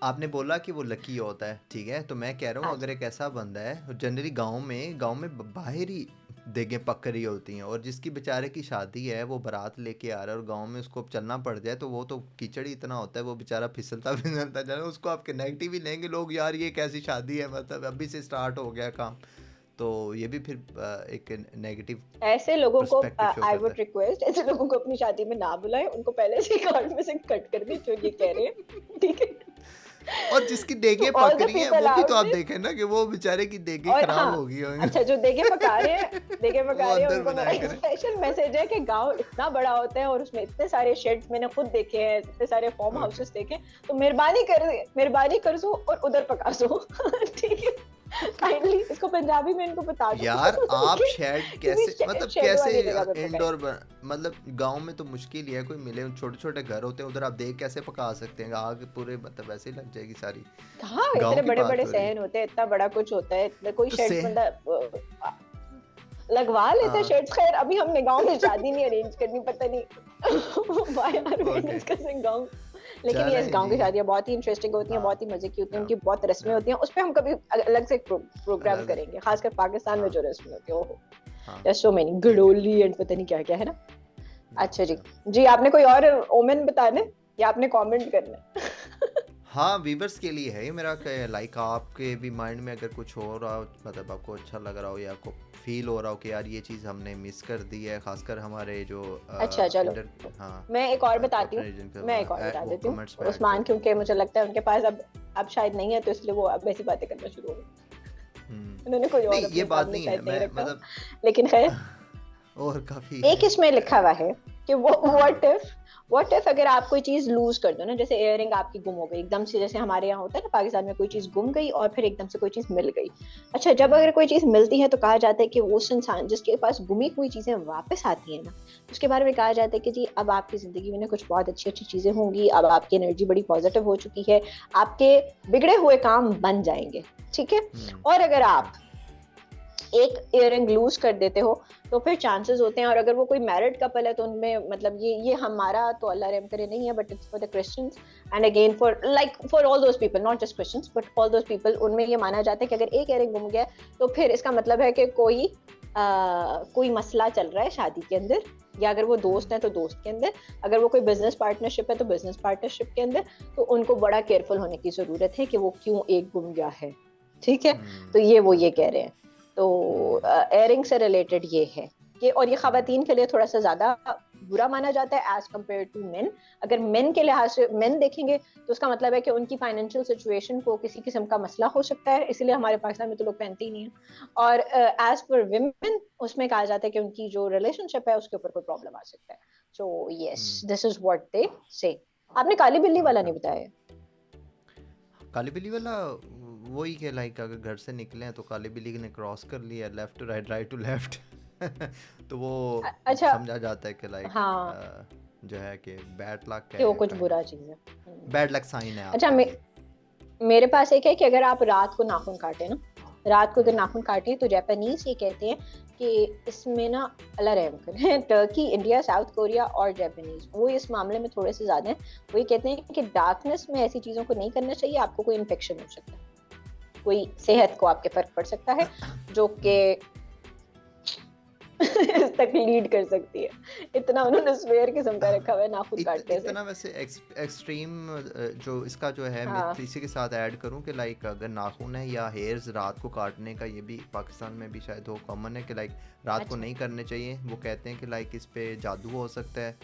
आपने बोला कि वो लकी होता है, ठीक है, तो मैं कह रहा हूँ हाँ अगर एक ऐसा बंदा है जनरली गांव में बाहर ही देगे पक रही होती हैं, और जिसकी बेचारे की शादी है वो बारात लेके आ रहा है और गांव में उसको चलना पड़ जाए, तो वो तो कीचड़ ही इतना होता है, वो बेचारा फिसलता फिसलता जा रहा है, उसको आप नेगेटिव ही लेंगे लोग, यार ये कैसी शादी है, मतलब अभी से स्टार्ट हो गया काम। तो ये भी फिर एक नेगेटिव ऐसे लोगों को पर्सपेक्टिव शो आई करता वुड है। रिक्वेस्ट, ऐसे लोगों को अपनी शादी में ना बुलाएं, उनको पहले से कार्ड में से कट कर दें जो ये कह रहे हैं, ठीक है? और जिसकी टू देगे ऑल पक द रही हैं पीपल वो भी तो आउट आप देयर। देखें ना कि वो बेचारे की देगे और खराब हाँ, हो गई होंगी। अच्छा जो देगे पका रहे हैं, देगे वो पका रहे हैं, अंदर उनको मेरा बनाया एक करें। स्पेशल मैसेज है कि गांव इतना बड़ा होता है और उसमें इतने सारे शेड्स मैंने खुद देखे हैं, इतने सारे फार्म ओके हाउसेस देखे, तो मेहरबानी कर दो और उधर पका दो ठीक है? काइंडली इसको पंजाबी में इनको बता दो यार आप कि शेड किसी कैसे, मतलब शेड कैसे वाली जगह पे पकाएं। इंडोर मतलब गांव में तो मुश्किल ही है कोई मिले, छोटे छोटे घर होते हैं उधर, आप देख कैसे पका सकते हैं, आग पूरे मतलब वैसे ही लग जाएगी सारी। कहाँ गांव इतने की बड़े बात बड़े हो रही है सहन होते हैं, इतना बड़ा कुछ होता है, इतने कोई तो शेड्स से मतलब लगवा लेते हैं हाँ शेड्स। खैर अभी हमने गांव में शादी नहीं अरेंज करनी, पता नहीं why are we okay discussing गांव। लेकिन ये चलें गांव जी। की शादियां बहुत ही इंटरेस्टिंग होती हैं, हाँ बहुत ही मजे की होती हैं, हाँ उनकी बहुत रस्में हाँ होती हैं, उस पर हम कभी अलग से प्रोग्राम अलग करेंगे, खासकर पाकिस्तान में हाँ जो रस्में होती है वो हाँ सो मेनी ठीक है गडोली एंड पता नहीं क्या क्या है ना। अच्छा जी, अच्छा। जी आपने कोई और ओमेन बताने या आपने कमेंट करना है? हाँ वीवर्स के लिए है ये मेरा, लाइक आपके भी माइंड में अगर कुछ हो रहा हो, मतलब आपको अच्छा लग रहा हो या आपको फील हो रहा हो कि यार ये चीज़ हमने मिस कर दी है, खासकर हमारे जो अच्छा चलो, इंटर हाँ मैं एक और बताती अपने हूँ, रीजन मैं एक और का बता वो देती हूँ। कमेंट्स में ऐड उस्मान कर दें। क्योंकि मुझे लगता है उनके पास अब शायद नहीं है, तो इसलिए वो अब ऐसी बातें करना शुरू हो गए, उन्होंने कोई और नहीं ये अपने बात सामने नहीं है, शायद नहीं मैं रखा, मतलब लेकिन खैर और काफ़ी एक है। इसमें लिखा हुआ है कि वो हाँ व्हाट इफ अगर आप कोई चीज लूज कर दो ना, जैसे इयररिंग आपकी गुम हो गई एकदम से, जैसे हमारे यहाँ होता है ना पाकिस्तान में, कोई चीज गुम गई और फिर एकदम से कोई चीज मिल गई। अच्छा जब हम्म अगर कोई चीज मिलती है तो कहा जाता है कि वो इंसान जिसके पास गुमी हुई चीजें वापस आती है ना, उसके बारे में कहा जाता है कि जी अब आपकी जिंदगी में ना कुछ बहुत अच्छी अच्छी चीजें होंगी, अब आपकी एनर्जी बड़ी पॉजिटिव हो चुकी है, आपके बिगड़े हुए काम बन जाएंगे, ठीक है? और अगर ओके आप एक इयररिंग लूज कर देते हो तो फिर चांसेस होते हैं, और अगर वो कोई मैरिड कपल है तो उनमें मतलब ये हमारा तो अल्लाह रहम करे नहीं है, but it's for the Christians and again for all those people, not just Christians but all those people, उनमें ये माना जाता है कि अगर एक इयररिंग गुम गया तो फिर इसका मतलब है कि कोई मसला चल रहा है शादी के अंदर, या अगर वो दोस्त है तो दोस्त के अंदर, अगर वो कोई बिजनेस पार्टनरशिप है तो बिजनेस पार्टनरशिप के अंदर, तो उनको बड़ा केयरफुल होने की जरूरत है कि वो क्यों एक गुम गया है, ठीक है? तो ये वो ये ओके कह रहे हैं। तो एयरिंग से रिलेटेड ये है कि, और ये खवातीन के लिए थोड़ा सा ज्यादा बुरा माना जाता है एज कम्पेयर टू मेन। अगर मेन के लिहाज से मेन देखेंगे तो उसका मतलब है कि उनकी फाइनेंशियल सिचुएशन को किसी किस्म का मसला हो सकता है, इसलिए हमारे पाकिस्तान में तो लोग पहनते ही नहीं है। और एज पर विमेन उसमें कहा जाता है कि उनकी जो रिलेशनशिप है उसके ऊपर कोई प्रॉब्लम आ सकता है। So yes, this is what they से। आपने काली बिल्ली वाला ओके नहीं बताया। काली बिल्ली वाला वही कि लाइक अगर घर से निकले हैं तो काली बिल्ली ने क्रॉस कर लिया left to right, right to left तो वो अच्छा समझा जाता है कि लाइक हाँ, जो है कि बैड लक कि वो है, कुछ काइंड बुरा ऑफ चीज है। बैड लक साइन है अच्छा आपके लिए। मेरे पास एक है कि अगर आप रात को नाखून काटे ना, रात को अगर हम्म नाखून काटे तो जापानीज ये कहते हैं कि इसमें ना अल्लाह रहम करे टर्की, इंडिया, साउथ कोरिया और जापानीज वो इस मामले में थोड़े से ज्यादा हैं। वो ये कहते हैं कि डार्कनेस में ऐसी चीजों को नहीं करना चाहिए, आपको कोई इन्फेक्शन हो सकता है, कोई सेहत को आपके फर्क पड़ सकता है जो कि इस तक लीड कर सकती है। इतना उन्होंने स्वेयर किस्म का रखा हुआ है नाखून काटने से। इतना वैसे एक्सट्रीम जो इसका जो है हाँ मैं इसी के साथ ऐड करूं कि लाइक अगर नाखून है या हेयर्स रात को काटने का, ये भी पाकिस्तान में भी शायद वो कॉमन है कि लाइक रात को अच्छा नहीं करने चाहिए। वो कहते हैं कि लाइक इस पे जादू हो सकता है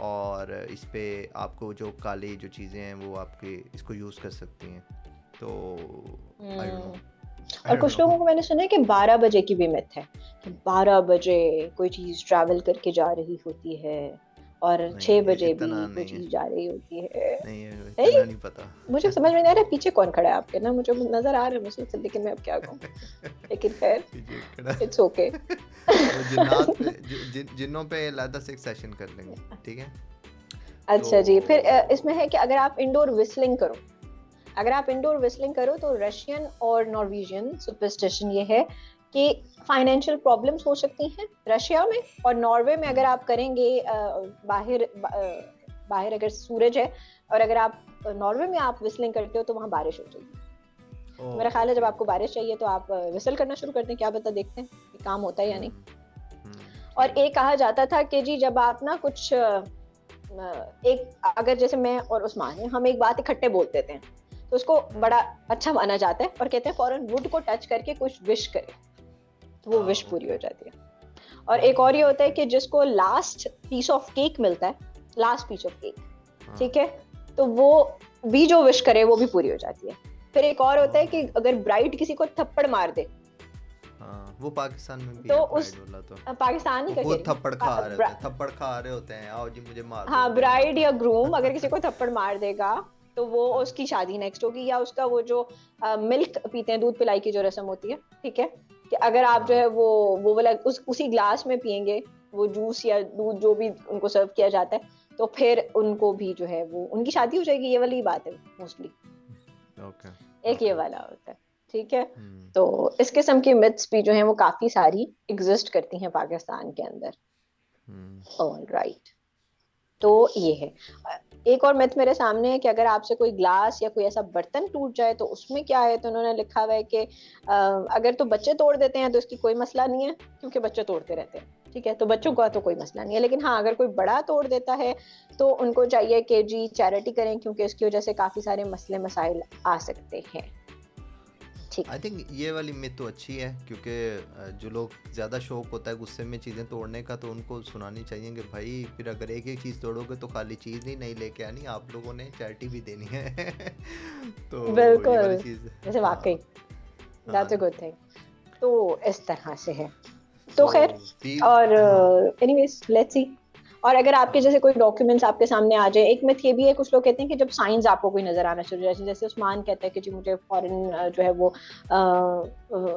और इस पे आपको जो काली जो चीज़ें हैं वो आपके इसको यूज़ कर सकती हैं। तो आई डोंट नो, और आई डोंट कुछ लोगों नो। को मैंने सुना है कि 12 बजे की भी मिथ है कि 12 बजे कोई चीज ट्रैवल करके जा रही होती है, और नहीं 6 ये बजे भी इतना वो नहीं है, चीज जा रही होती है। नहीं है नहीं, इतना नहीं पता। मुझे समझ में नहीं आ रहा है पीछे कौन खड़ा है आपके, ना मुझे नजर आ रहा है मुझे, लेकिन मैं अब क्या कहूँ, लेकिन खैर पीछे खड़ा इट्स ओके। वो जिन्नात पे जिन्नों पे अलहदा से एक सेशन कर लेंगे, ठीक है। तो अच्छा जी, फिर इसमें है कि अगर आप इंडोर विस्लिंग करो, अगर आप इंडोर विस्लिंग करो तो रशियन और नॉर्वेजियन सुपरस्टिशन ये है कि फाइनेंशियल प्रॉब्लम्स हो सकती हैं रशिया में, और नॉर्वे में अगर हम्म, आप करेंगे बाहर अगर सूरज है और अगर आप नॉर्वे में आप विस्लिंग करते हो तो वहां बारिश हो जाएगी। ओ तो मेरा ख्याल है जब ओके आपको ओके। बारिश चाहिए तो आप विसल करना शुरू कर दें, क्या पता, देखते हैं कि काम होता है या नहीं। और सही है। एक कहा जाता था कि जी जब आप ना कुछ एक अगर जैसे मैं और उस्मान है, हम एक बात इकट्ठे बोल देते हैं तो उसको हम्म, बड़ा अच्छा माना जाता है, और कहते हैं फौरन वुड को टच करके कुछ विश करे तो वो विश पूरी हो ओके जाती है। और एक ओके और ये होता है ओके। कि जिसको लास्ट पीस ऑफ केक मिलता है, लास्ट पीस ऑफ केक, हाँ ठीक है, तो वो भी जो विश करे वो भी पूरी हो जाती है। फिर एक और होता है कि हाँ अगर ब्राइड किसी को थप्पड़ मार दे हाँ, वो पाकिस्तान में भी तो है उस प्राइड वाला तो। पाकिस्तानी वो का कह खुद रही थप्पड़ खा रहे होते हैं, हूँ, थप्पड़ खा रहे होते हैं, आओ जी मुझे मार दो हाँ, मुझे मार ब्राइड दो। या ग्रूम अगर किसी को थप्पड़ मार देगा तो वो हाँ उसकी शादी नेक्स्ट होगी, या उसका वो जो मिल्क पीते हैं, दूध पिलाई की जो रस्म होती है, ठीक है, कि अगर आप जो हाँ है वो वाला उसी ग्लास में पियेंगे वो जूस या दूध जो भी उनको सर्व किया जाता है, तो फिर उनको भी जो है वो उनकी शादी हो जाएगी। ये वाली बात है मोस्टली, ओके एक ये ओके। वाला होता है, ठीक है। हम्म तो इस किस्म की मिथ्स भी जो है वो काफी सारी एग्जिस्ट करती हैं पाकिस्तान के अंदर। हम्म ऑल राइट, तो ये है। एक और मिथ मेरे सामने है कि अगर आपसे कोई ग्लास या कोई ऐसा बर्तन टूट जाए तो उसमें क्या है, तो उन्होंने लिखा हुआ है कि अगर तो बच्चे तोड़ देते हैं तो इसकी कोई मसला नहीं है, क्योंकि बच्चे तोड़ते रहते हैं, ठीक है, तो बच्चों का ओके। तो कोई मसला नहीं है। लेकिन हाँ, अगर कोई बड़ा तोड़ देता है तो उनको चाहिए कि जी चैरिटी करें, क्योंकि इसकी वजह से काफी सारे मसले मसाइल आ सकते हैं, ठीक आई है। थिंक ये वाली मिथ तो अच्छी है, क्योंकि जो लोग ज़्यादा शौक होता है गुस्से में चीज़ें तोड़ने का, तो उनको सुनानी चाहिए कि भाई फिर अगर एक एक चीज़ तोड़ोगे तो खाली चीज़ ही नहीं लेके आनी, आप लोगों ने चैरिटी भी देनी है। तो ये वाली बिल्कुल, चीज़। जैसे वाकई, हाँ हाँ। That's a good thing. तो इस तरह से है, तो सो खैर। वी और हाँ एनीवेज लेट्स सी। और अगर आपके हाँ जैसे कोई डॉक्यूमेंट्स आपके सामने आ जाए, एक मिथ ये भी है, कुछ लोग कहते हैं कि जब साइंस आपको कोई नजर आना शुरू हो जाए, जैसे उस्मान कहता है कि जी मुझे फॉरेन जो है वो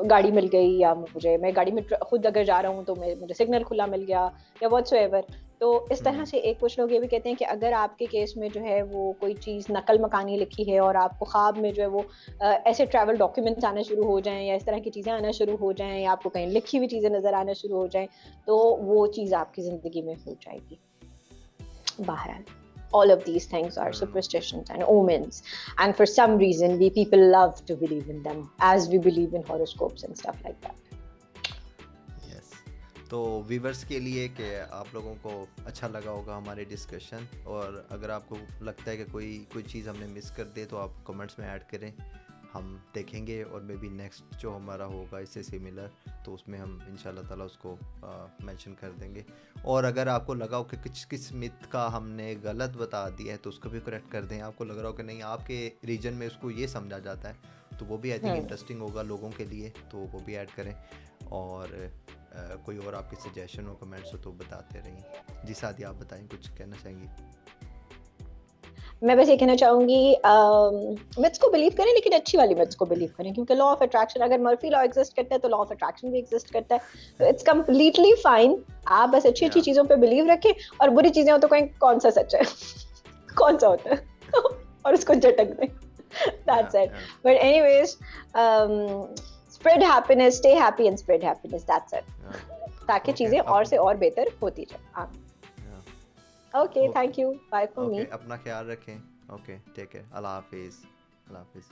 गाड़ी मिल गई, या मैं गाड़ी में खुद अगर जा रहा हूँ तो मुझे सिग्नल खुला मिल गया, या व्हाटसोएवर। तो इस तरह हम्म से एक कुछ लोग ये भी कहते हैं कि अगर आपके केस में जो है वो कोई चीज़ नकल मकानी लिखी है और आपको ख्वाब में जो है वो ऐसे ट्रैवल डॉक्यूमेंट्स आना शुरू हो जाएं, या इस तरह की चीज़ें आना शुरू हो जाएं, या आपको कहीं लिखी हुई चीज़ें नजर आना शुरू हो जाएं, तो वो चीज़ आपकी ज़िंदगी में हो जाएगी। Bahran. All of these things are चलो superstitions and omens, and for some reason, we people love to believe in them, as we believe in horoscopes and stuff like that. Yes. तो व्यूवर्स के लिए कि आप लोगों को अच्छा लगा होगा हमारे डिस्कशन, और अगर आपको लगता है कि कोई चीज़ हमने मिस कर दे तो आप कमेंट्स में ऐड करें, हम देखेंगे, और मे बी नेक्स्ट जो हमारा होगा इससे सिमिलर तो उसमें हम इंशाल्लाह ताला उसको मेंशन कर देंगे। और अगर आपको लगा हो कि किस मिथ का हमने गलत बता दिया है तो उसको भी करेक्ट कर दें। आपको लग रहा हो कि नहीं आपके रीजन में उसको ये समझा जाता है तो वो भी आई थिंक इंटरेस्टिंग होगा लोगों के लिए, तो वो भी ऐड करें। और कोई और आपके सजेशन हो कमेंट्स हो तो बताते रहिए। जी सादी आप बताएं, कुछ कहना चाहेंगी? मैं बस ये कहना चाहूंगी, मिथ्स को बिलीव करें, लेकिन अच्छी वाली मिथ्स को बिलीव करें, क्योंकि लॉ ऑफ अट्रैक्शन, अगर मर्फी लॉ एग्जिस्ट करता है तो लॉ ऑफ अट्रैक्शन भी एग्जिस्ट करता है, तो इट्स कम्प्लीटली फाइन। आप बस अच्छी अच्छी या चीजों पे बिलीव रखें, और बुरी चीजें हो तो कहें कौन सा सच है, कौन सा होता है, और उसको झटक दें। Yeah that's it. But anyways, spread happiness, stay happy and spread happiness, that's it, ताकि ओके चीजें और अब से और बेहतर होती जाए। Okay, okay thank you, bye for okay me. अपना ख्याल रखें। ओके टेक केयर, अल्लाह हाफिज़। अल्लाह हाफिज़।